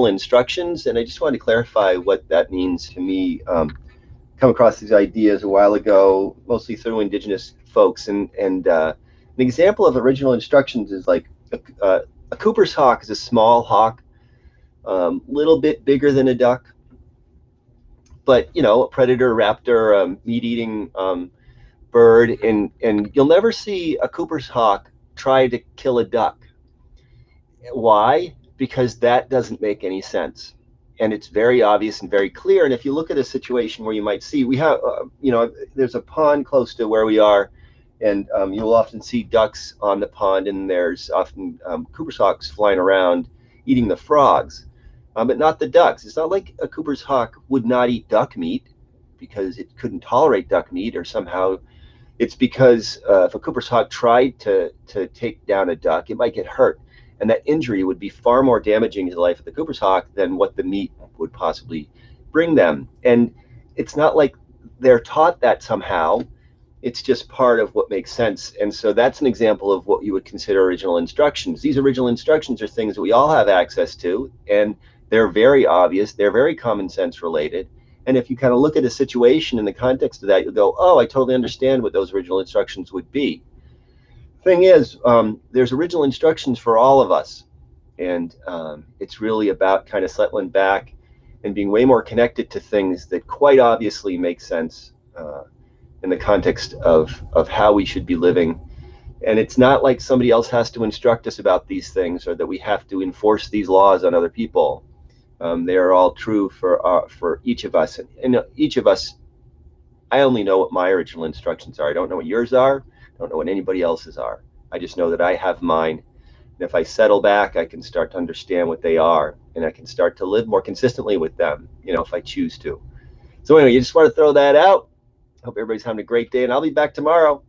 instructions, and I just wanted to clarify what that means to me. Come across these ideas a while ago, mostly through indigenous folks, and an example of original instructions is like a Cooper's hawk is a small hawk, little bit bigger than a duck, but you know, a predator, raptor, meat-eating bird, and you'll never see a Cooper's hawk try to kill a duck. Why? Because that doesn't make any sense. And it's very obvious and very clear. And if you look at a situation where you might see, we have, you know, there's a pond close to where we are, and you'll often see ducks on the pond, and there's often Cooper's hawks flying around eating the frogs, but not the ducks. It's not like a Cooper's hawk would not eat duck meat because it couldn't tolerate duck meat, or somehow it's because if a Cooper's hawk tried to take down a duck, it might get hurt, and that injury would be far more damaging to the life of the Cooper's hawk than what the meat would possibly bring them. And it's not like they're taught that somehow. It's just part of what makes sense. And so that's an example of what you would consider original instructions. These original instructions are things that we all have access to, and they're very obvious. They're very common sense related. And if you kind of look at a situation in the context of that, you'll go, oh, I totally understand what those original instructions would be. Thing is, there's original instructions for all of us. And it's really about kind of settling back and being way more connected to things that quite obviously make sense in the context of how we should be living. And it's not like somebody else has to instruct us about these things, or that we have to enforce these laws on other people. They are all true for each of us. And each of us, I only know what my original instructions are. I don't know what yours are. I don't know what anybody else's are. I just know that I have mine. And if I settle back, I can start to understand what they are, and I can start to live more consistently with them, you know, if I choose to. So anyway, you just want to throw that out. Hope everybody's having a great day, and I'll be back tomorrow.